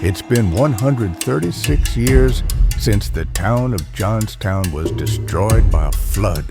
It's been 136 years since the town of Johnstown was destroyed by a flood.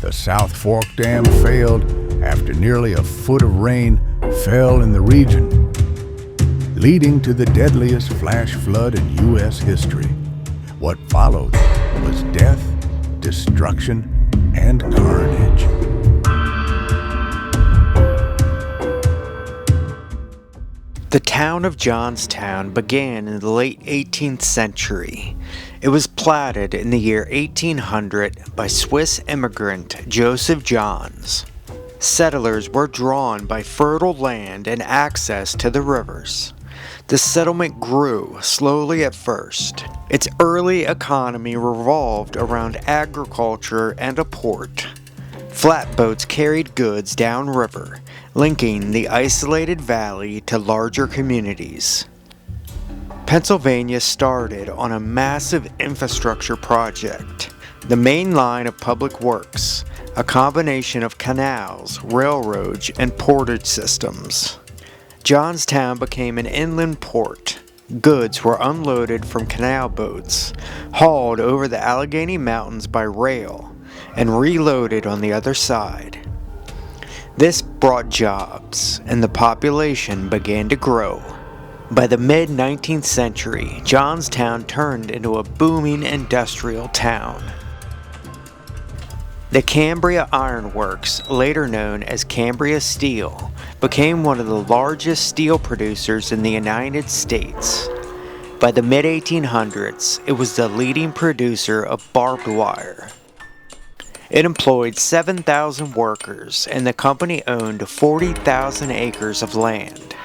The South Fork Dam failed after nearly a foot of rain fell in the region, leading to the deadliest flash flood in U.S. history. What followed was death, destruction, and carnage. The town of Johnstown began in the late 18th century. It was platted in the year 1800 by Swiss immigrant Joseph Johns. Settlers were drawn by fertile land and access to the rivers. The settlement grew slowly at first. Its early economy revolved around agriculture and a port. Flatboats carried goods downriver, linking the isolated valley to larger communities. Pennsylvania started on a massive infrastructure project, the main line of public works, a combination of canals, railroads, and portage systems. Johnstown became an inland port. Goods were unloaded from canal boats, hauled over the Allegheny Mountains by rail, and reloaded on the other side. This brought jobs, and the population began to grow. By the mid-19th century, Johnstown turned into a booming industrial town. The Cambria Iron Works, later known as Cambria Steel, became one of the largest steel producers in the United States. By the mid-1800s, it was the leading producer of barbed wire. It employed 7,000 workers, and the company owned 40,000 acres of land.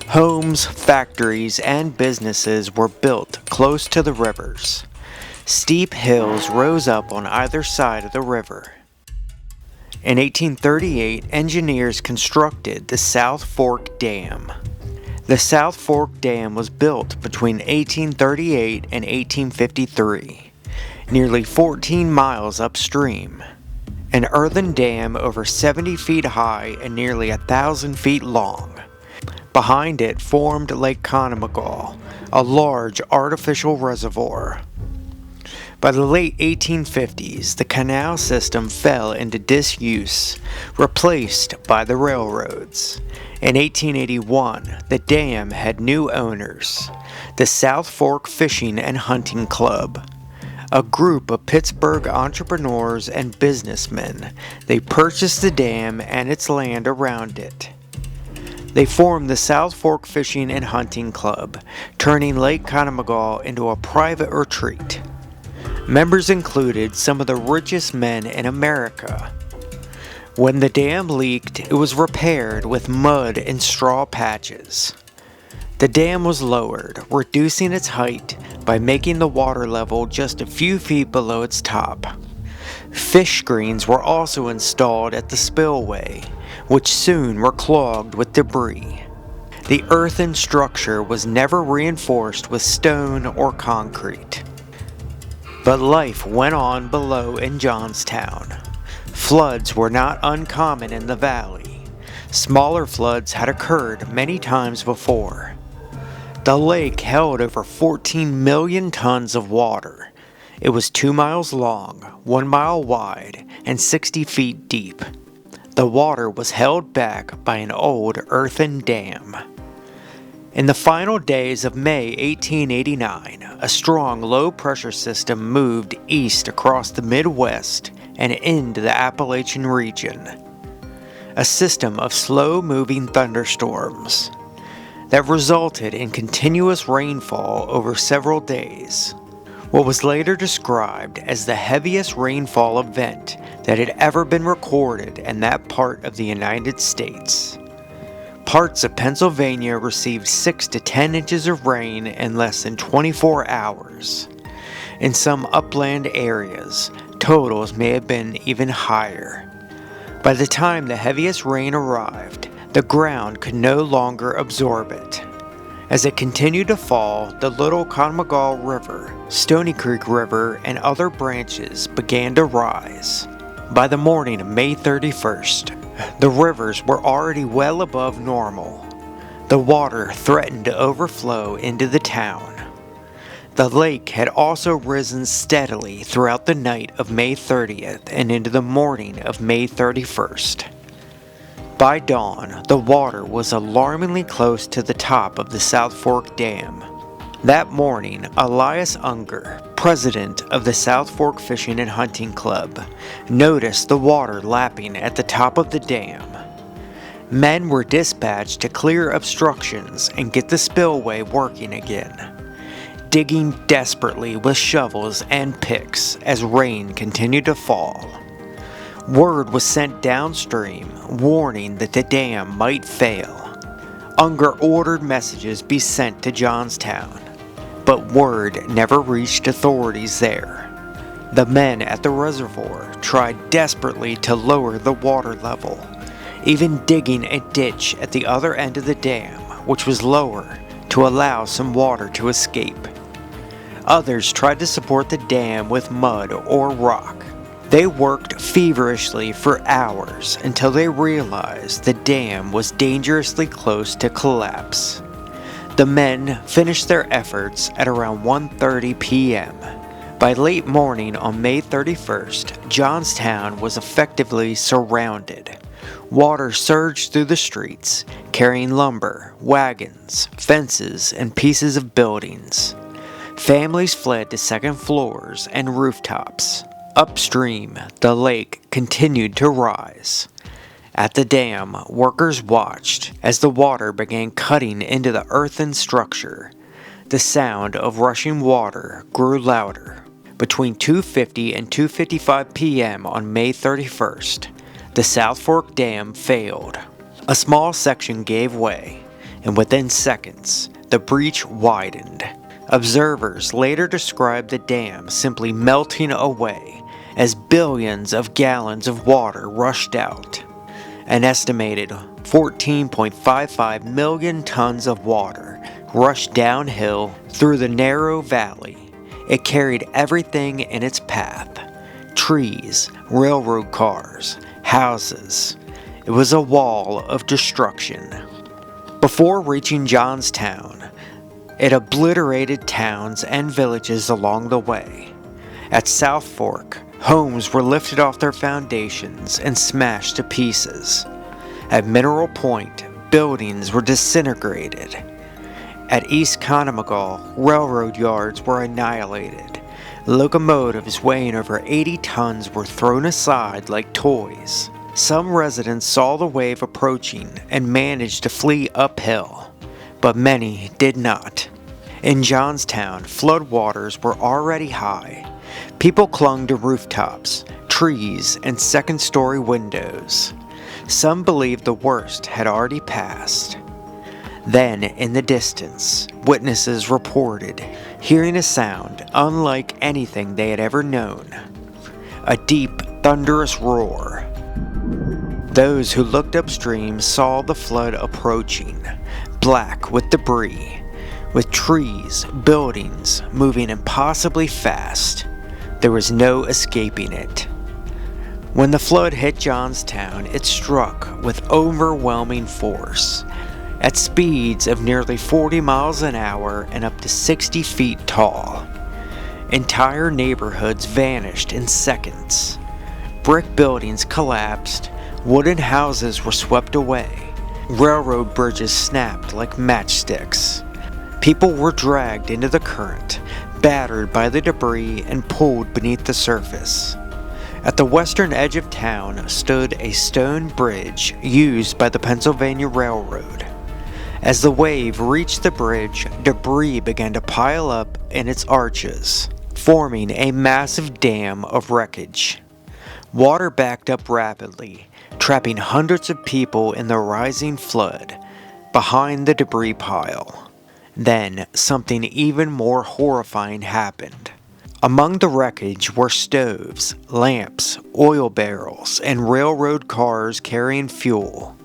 Homes, factories, and businesses were built close to the rivers. Steep hills rose up on either side of the river. In 1838, engineers constructed the South Fork Dam. The South Fork Dam was built between 1838 and 1853. Nearly 14 miles upstream. An earthen dam over 70 feet high and nearly 1,000 feet long. Behind it formed Lake Conemaugh, a large artificial reservoir. By the late 1850s, the canal system fell into disuse, replaced by the railroads. In 1881, the dam had new owners, the South Fork Fishing and Hunting Club. A group of Pittsburgh entrepreneurs and businessmen. They purchased the dam and its land around it. They formed the South Fork Fishing and Hunting Club, turning Lake Conemaugh into a private retreat. Members included some of the richest men in America. When the dam leaked, it was repaired with mud and straw patches. The dam was lowered, reducing its height by making the water level just a few feet below its top. Fish screens were also installed at the spillway, which soon were clogged with debris. The earthen structure was never reinforced with stone or concrete. But life went on below in Johnstown. Floods were not uncommon in the valley. Smaller floods had occurred many times before. The lake held over 14 million tons of water. It was 2 miles long, 1 mile wide, and 60 feet deep. The water was held back by an old earthen dam. In the final days of May 1889, a strong low-pressure system moved east across the Midwest and into the Appalachian region. A system of slow-moving thunderstorms that resulted in continuous rainfall over several days. What was later described as the heaviest rainfall event that had ever been recorded in that part of the United States. Parts of Pennsylvania received 6 to 10 inches of rain in less than 24 hours. In some upland areas, totals may have been even higher. By the time the heaviest rain arrived, the ground could no longer absorb it. As it continued to fall, the Little Conemaugh River, Stony Creek River, and other branches began to rise. By the morning of May 31st, the rivers were already well above normal. The water threatened to overflow into the town. The lake had also risen steadily throughout the night of May 30th and into the morning of May 31st. By dawn, the water was alarmingly close to the top of the South Fork Dam. That morning, Elias Unger, president of the South Fork Fishing and Hunting Club, noticed the water lapping at the top of the dam. Men were dispatched to clear obstructions and get the spillway working again, digging desperately with shovels and picks as rain continued to fall. Word was sent downstream, warning that the dam might fail. Unger ordered messages be sent to Johnstown, but word never reached authorities there. The men at the reservoir tried desperately to lower the water level, even digging a ditch at the other end of the dam, which was lower, to allow some water to escape. Others tried to support the dam with mud or rock. They worked feverishly for hours until they realized the dam was dangerously close to collapse. The men finished their efforts at around 1:30 p.m. By late morning on May 31st, Johnstown was effectively surrounded. Water surged through the streets, carrying lumber, wagons, fences, and pieces of buildings. Families fled to second floors and rooftops. Upstream, the lake continued to rise. At the dam, workers watched as the water began cutting into the earthen structure. The sound of rushing water grew louder. Between 2:50 and 2:55 p.m. on May 31st, the South Fork Dam failed. A small section gave way, and within seconds, the breach widened. Observers later described the dam simply melting away as billions of gallons of water rushed out. An estimated 14.55 million tons of water rushed downhill through the narrow valley. It carried everything in its path: trees, railroad cars, houses. It was a wall of destruction. Before reaching Johnstown, it obliterated towns and villages along the way. At South Fork, homes were lifted off their foundations and smashed to pieces. At Mineral Point, buildings were disintegrated. At East Conemaugh, railroad yards were annihilated. Locomotives weighing over 80 tons were thrown aside like toys. Some residents saw the wave approaching and managed to flee uphill, but many did not. In Johnstown, floodwaters were already high. People clung to rooftops, trees, and second-story windows. Some believed the worst had already passed. Then, in the distance, witnesses reported hearing a sound unlike anything they had ever known. A deep, thunderous roar. Those who looked upstream saw the flood approaching, black with debris, with trees, buildings moving impossibly fast. There was no escaping it. When the flood hit Johnstown, it struck with overwhelming force, at speeds of nearly 40 miles an hour and up to 60 feet tall. Entire neighborhoods vanished in seconds. Brick buildings collapsed, wooden houses were swept away, railroad bridges snapped like matchsticks. People were dragged into the current, battered by the debris and pulled beneath the surface. At the western edge of town stood a stone bridge used by the Pennsylvania Railroad. As the wave reached the bridge, debris began to pile up in its arches, forming a massive dam of wreckage. Water backed up rapidly, trapping hundreds of people in the rising flood behind the debris pile. Then, something even more horrifying happened. Among the wreckage were stoves, lamps, oil barrels, and railroad cars carrying fuel.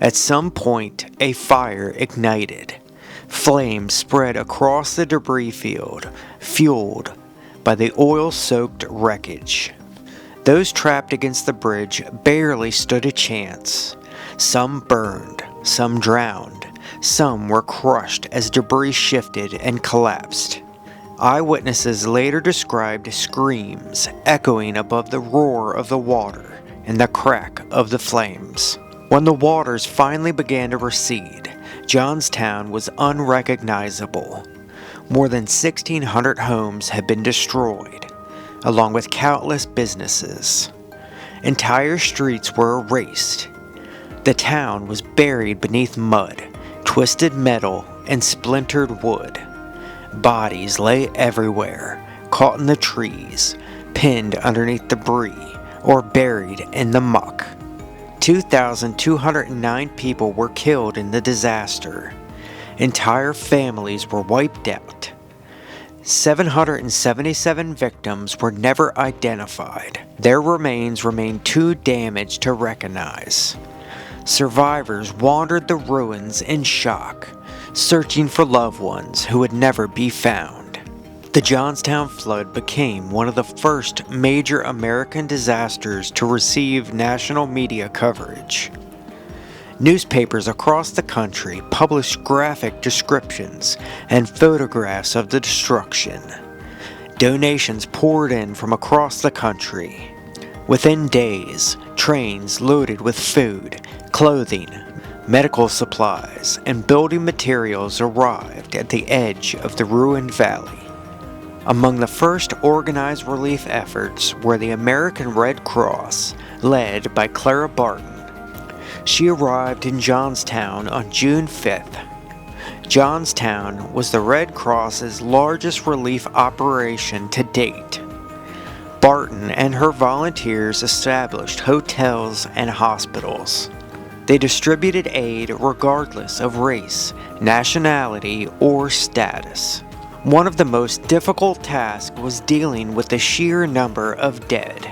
At some point, a fire ignited. Flames spread across the debris field, fueled by the oil-soaked wreckage. Those trapped against the bridge barely stood a chance. Some burned, some drowned, Some were crushed as debris shifted and collapsed. Eyewitnesses later described screams echoing above the roar of the water and the crack of the flames. When the waters finally began to recede, Johnstown was unrecognizable. More than 1,600 homes had been destroyed, along with countless businesses. Entire streets were erased. The town was buried beneath mud, twisted metal, and splintered wood. Bodies lay everywhere, caught in the trees, pinned underneath debris, or buried in the muck. 2,209 people were killed in the disaster. Entire families were wiped out. 777 victims were never identified. Their remains remained too damaged to recognize. Survivors wandered the ruins in shock, searching for loved ones who would never be found. The Johnstown Flood became one of the first major American disasters to receive national media coverage. Newspapers across the country published graphic descriptions and photographs of the destruction. Donations poured in from across the country. Within days, trains loaded with food, clothing, medical supplies, and building materials arrived at the edge of the ruined valley. Among the first organized relief efforts were the American Red Cross, led by Clara Barton. She arrived in Johnstown on June 5th. Johnstown was the Red Cross's largest relief operation to date. Barton and her volunteers established hotels and hospitals. They distributed aid regardless of race, nationality, or status. One of the most difficult tasks was dealing with the sheer number of dead.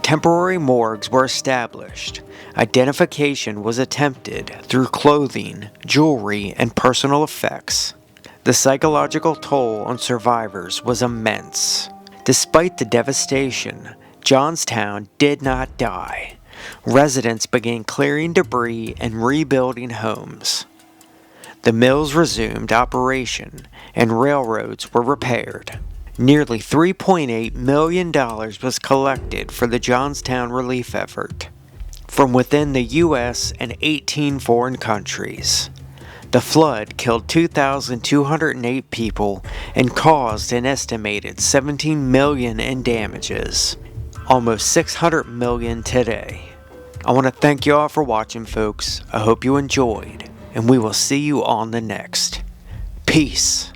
Temporary morgues were established. Identification was attempted through clothing, jewelry, and personal effects. The psychological toll on survivors was immense. Despite the devastation, Johnstown did not die. Residents began clearing debris and rebuilding homes. The mills resumed operation and railroads were repaired. Nearly $3.8 million was collected for the Johnstown relief effort from within the U.S. and 18 foreign countries. The flood killed 2,208 people and caused an estimated $17 million in damages, almost $600 million today. I want to thank you all for watching, folks. I hope you enjoyed, and we will see you on the next. Peace.